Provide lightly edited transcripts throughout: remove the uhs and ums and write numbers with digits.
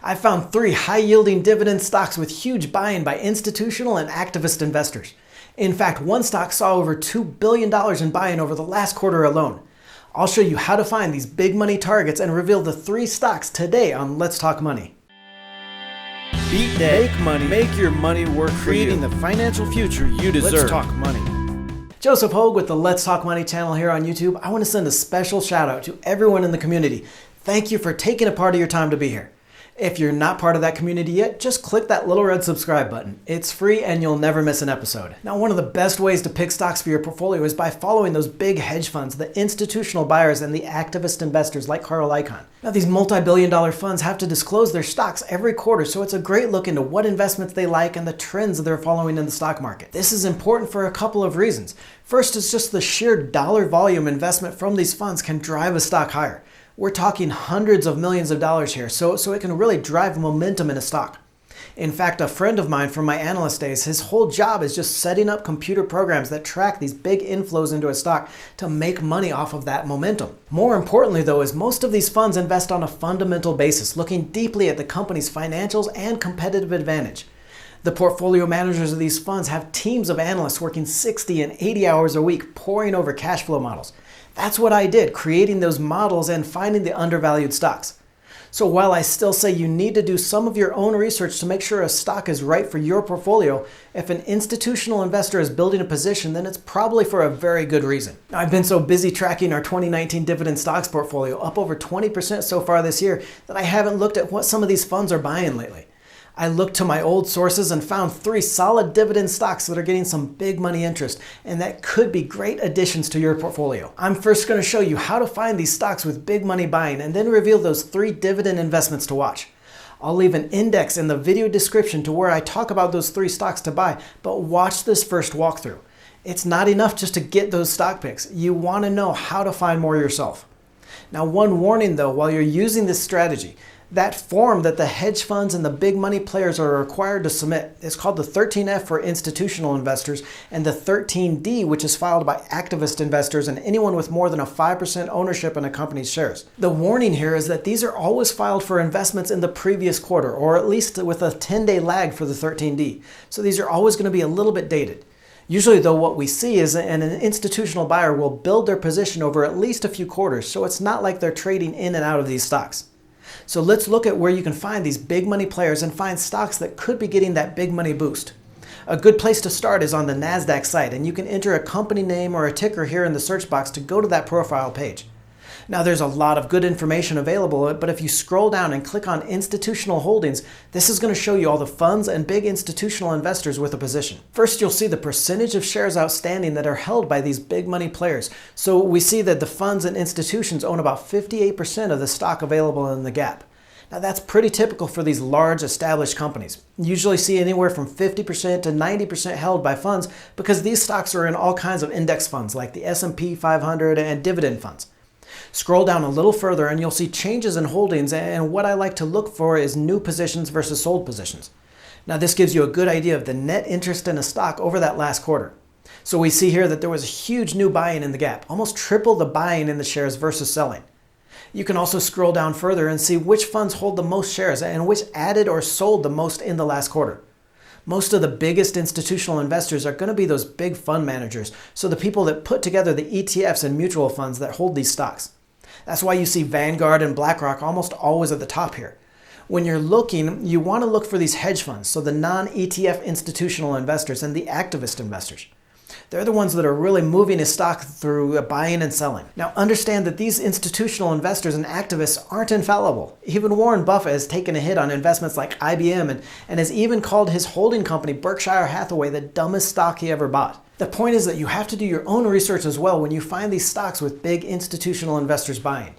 I found 3 high-yielding dividend stocks with huge buy-in by institutional and activist investors. In fact, one stock saw over $2 billion in buy-in over the last quarter alone. I'll show you how to find these big money targets and reveal the 3 stocks today on Let's Talk Money. Beat debt. Make money. Make your money work for you. Creating the financial future you deserve. Let's talk money. Joseph Hogue with the Let's Talk Money channel here on YouTube. I want to send a special shout out to everyone in the community. Thank you for taking a part of your time to be here. If you're not part of that community yet, just click that little red subscribe button. It's free and you'll never miss an episode. Now, one of the best ways to pick stocks for your portfolio is by following those big hedge funds, the institutional buyers and the activist investors like Carl Icahn. Now, these multi-billion-dollar funds have to disclose their stocks every quarter, so it's a great look into what investments they like and the trends they're following in the stock market. This is important for a couple of reasons. First is just the sheer dollar volume investment from these funds can drive a stock higher. We're talking hundreds of millions of dollars here, so it can really drive momentum in a stock. In fact, a friend of mine from my analyst days, his whole job is just setting up computer programs that track these big inflows into a stock to make money off of that momentum. More importantly, though, is most of these funds invest on a fundamental basis, looking deeply at the company's financials and competitive advantage. The portfolio managers of these funds have teams of analysts working 60 and 80 hours a week poring over cash flow models. That's what I did, creating those models and finding the undervalued stocks. So while I still say you need to do some of your own research to make sure a stock is right for your portfolio, if an institutional investor is building a position, then it's probably for a very good reason. Now, I've been so busy tracking our 2019 dividend stocks portfolio, up over 20% so far this year, that I haven't looked at what some of these funds are buying lately. I looked to my old sources and found 3 solid dividend stocks that are getting some big money interest and that could be great additions to your portfolio. I'm first going to show you how to find these stocks with big money buying and then reveal those 3 dividend investments to watch. I'll leave an index in the video description to where I talk about those 3 stocks to buy, but watch this first walkthrough. It's not enough just to get those stock picks. You want to know how to find more yourself. Now, one warning though, while you're using this strategy, that form that the hedge funds and the big money players are required to submit is called the 13F for institutional investors and the 13D, which is filed by activist investors and anyone with more than a 5% ownership in a company's shares. The warning here is that these are always filed for investments in the previous quarter, or at least with a 10-day lag for the 13D. So these are always going to be a little bit dated. Usually, though, what we see is an institutional buyer will build their position over at least a few quarters, so it's not like they're trading in and out of these stocks. So let's look at where you can find these big money players and find stocks that could be getting that big money boost. A good place to start is on the NASDAQ site, and you can enter a company name or a ticker here in the search box to go to that profile page. Now, there's a lot of good information available, but if you scroll down and click on institutional holdings, this is going to show you all the funds and big institutional investors with a position. First, you'll see the percentage of shares outstanding that are held by these big money players. So we see that the funds and institutions own about 58% of the stock available in the gap. Now, that's pretty typical for these large established companies. You usually see anywhere from 50% to 90% held by funds because these stocks are in all kinds of index funds like the S&P 500 and dividend funds. Scroll down a little further and you'll see changes in holdings, and what I like to look for is new positions versus sold positions. Now, this gives you a good idea of the net interest in a stock over that last quarter. So we see here that there was a huge new buying in the gap, almost triple the buying in the shares versus selling. You can also scroll down further and see which funds hold the most shares and which added or sold the most in the last quarter. Most of the biggest institutional investors are going to be those big fund managers, so the people that put together the ETFs and mutual funds that hold these stocks. That's why you see Vanguard and BlackRock almost always at the top here. When you're looking, you want to look for these hedge funds, so the non-ETF institutional investors and the activist investors. They're the ones that are really moving a stock through buying and selling. Now, understand that these institutional investors and activists aren't infallible. Even Warren Buffett has taken a hit on investments like IBM and has even called his holding company Berkshire Hathaway the dumbest stock he ever bought. The point is that you have to do your own research as well when you find these stocks with big institutional investors buying.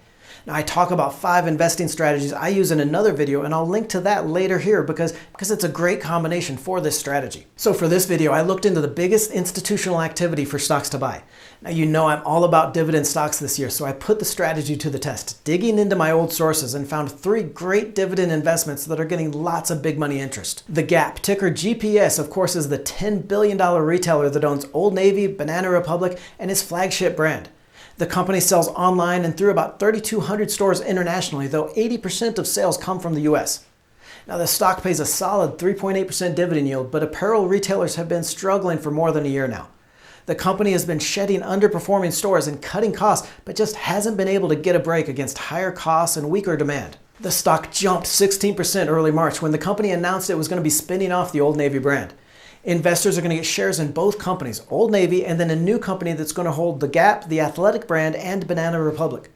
Now, I talk about 5 investing strategies I use in another video, and I'll link to that later here because it's a great combination for this strategy. So for this video, I looked into the biggest institutional activity for stocks to buy. Now, you know I'm all about dividend stocks this year, so I put the strategy to the test, digging into my old sources and found 3 great dividend investments that are getting lots of big money interest. The Gap, ticker GPS, of course, is the $10 billion retailer that owns Old Navy, Banana Republic, and its flagship brand. The company sells online and through about 3,200 stores internationally, though 80% of sales come from the US. Now, the stock pays a solid 3.8% dividend yield, but apparel retailers have been struggling for more than a year now. The company has been shedding underperforming stores and cutting costs, but just hasn't been able to get a break against higher costs and weaker demand. The stock jumped 16% early March when the company announced it was going to be spinning off the Old Navy brand. Investors are going to get shares in both companies, Old Navy and then a new company that's going to hold the Gap, the Athletic brand, and Banana Republic.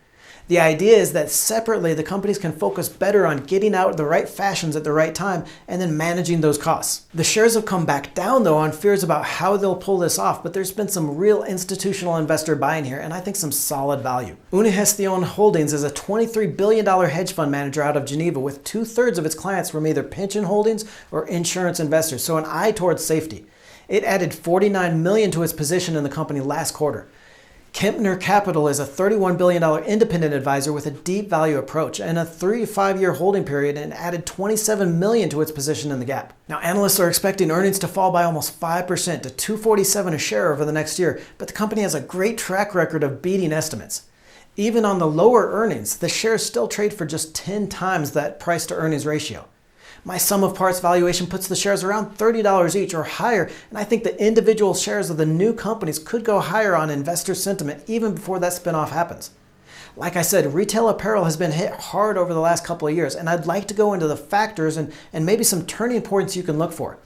The idea is that separately, the companies can focus better on getting out the right fashions at the right time and then managing those costs. The shares have come back down though on fears about how they'll pull this off, but there's been some real institutional investor buying here and I think some solid value. Unigestion Holdings is a $23 billion hedge fund manager out of Geneva with 2/3 of its clients from either pension holdings or insurance investors, so an eye towards safety. It added $49 million to its position in the company last quarter. Kempner Capital is a $31 billion independent advisor with a deep value approach and a 3 to 5 year holding period and added $27 million to its position in the Gap. Now, analysts are expecting earnings to fall by almost 5% to $247 a share over the next year, but the company has a great track record of beating estimates. Even on the lower earnings, the shares still trade for just 10 times that price to earnings ratio. My sum of parts valuation puts the shares around $30 each or higher, and I think the individual shares of the new companies could go higher on investor sentiment even before that spinoff happens. Like I said, retail apparel has been hit hard over the last couple of years, and I'd like to go into the factors and maybe some turning points you can look for.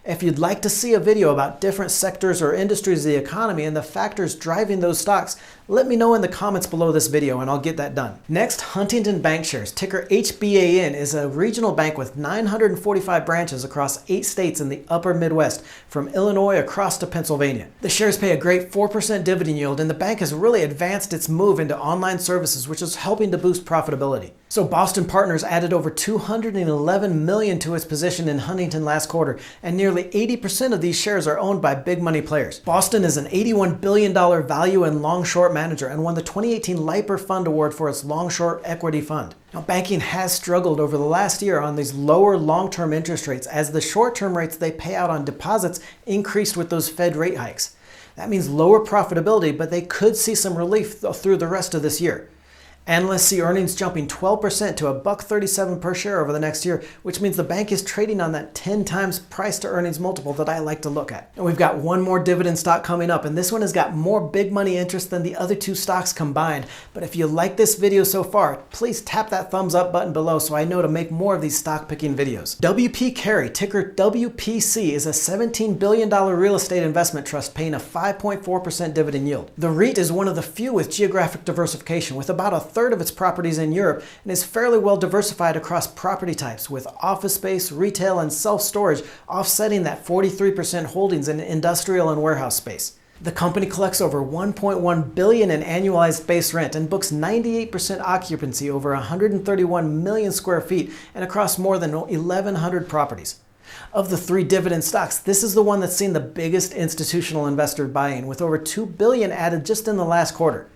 If you'd like to see a video about different sectors or industries of the economy and the factors driving those stocks, let me know in the comments below this video and I'll get that done. Next, Huntington Bancshares, ticker HBAN, is a regional bank with 945 branches across 8 states in the upper Midwest, from Illinois across to Pennsylvania. The shares pay a great 4% dividend yield, and the bank has really advanced its move into online services, which is helping to boost profitability. So Boston Partners added over $211 million to its position in Huntington last quarter, and nearly 80% of these shares are owned by big money players. Boston is an $81 billion value and long-short manager and won the 2018 Leiper Fund Award for its long-short equity fund. Now, banking has struggled over the last year on these lower long-term interest rates as the short-term rates they pay out on deposits increased with those Fed rate hikes. That means lower profitability, but they could see some relief through the rest of this year. Analysts see earnings jumping 12% to $1.37 per share over the next year, which means the bank is trading on that 10 times price to earnings multiple that I like to look at. And we've got one more dividend stock coming up, and this one has got more big money interest than the other 2 stocks combined. But if you like this video so far, please tap that thumbs up button below so I know to make more of these stock picking videos. WP Carey, ticker WPC, is a $17 billion real estate investment trust paying a 5.4% dividend yield. The REIT is one of the few with geographic diversification, with about a third of its properties in Europe, and is fairly well diversified across property types, with office space, retail, and self-storage offsetting that 43% holdings in industrial and warehouse space. The company collects over $1.1 billion in annualized base rent and books 98% occupancy over 131 million square feet and across more than 1,100 properties. Of the 3 dividend stocks, this is the one that's seen the biggest institutional investor buy-in, with over $2 billion added just in the last quarter.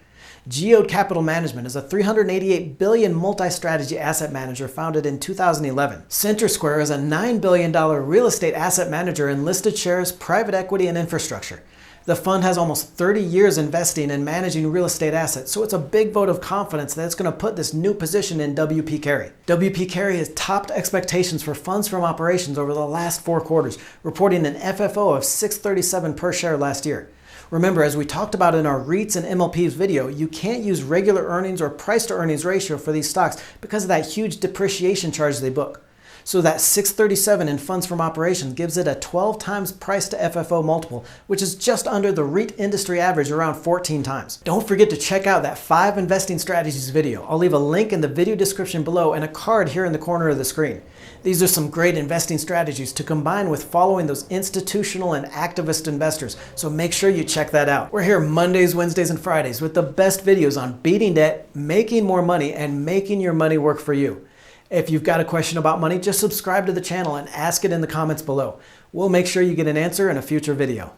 Geode Capital Management is a $388 billion multi-strategy asset manager founded in 2011. CenterSquare is a $9 billion real estate asset manager in listed shares, private equity, and infrastructure. The fund has almost 30 years investing and managing real estate assets, so it's a big vote of confidence that it's going to put this new position in WP Carey. WP Carey has topped expectations for funds from operations over the last 4 quarters, reporting an FFO of $6.37 per share last year. Remember, as we talked about in our REITs and MLPs video, you can't use regular earnings or price to earnings ratio for these stocks because of that huge depreciation charge they book. So that 637 in funds from operations gives it a 12 times price to FFO multiple, which is just under the REIT industry average, around 14 times. Don't forget to check out that 5 investing strategies video. I'll leave a link in the video description below and a card here in the corner of the screen. These are some great investing strategies to combine with following those institutional and activist investors, so make sure you check that out. We're here Mondays, Wednesdays, and Fridays with the best videos on beating debt, making more money, and making your money work for you. If you've got a question about money, just subscribe to the channel and ask it in the comments below. We'll make sure you get an answer in a future video.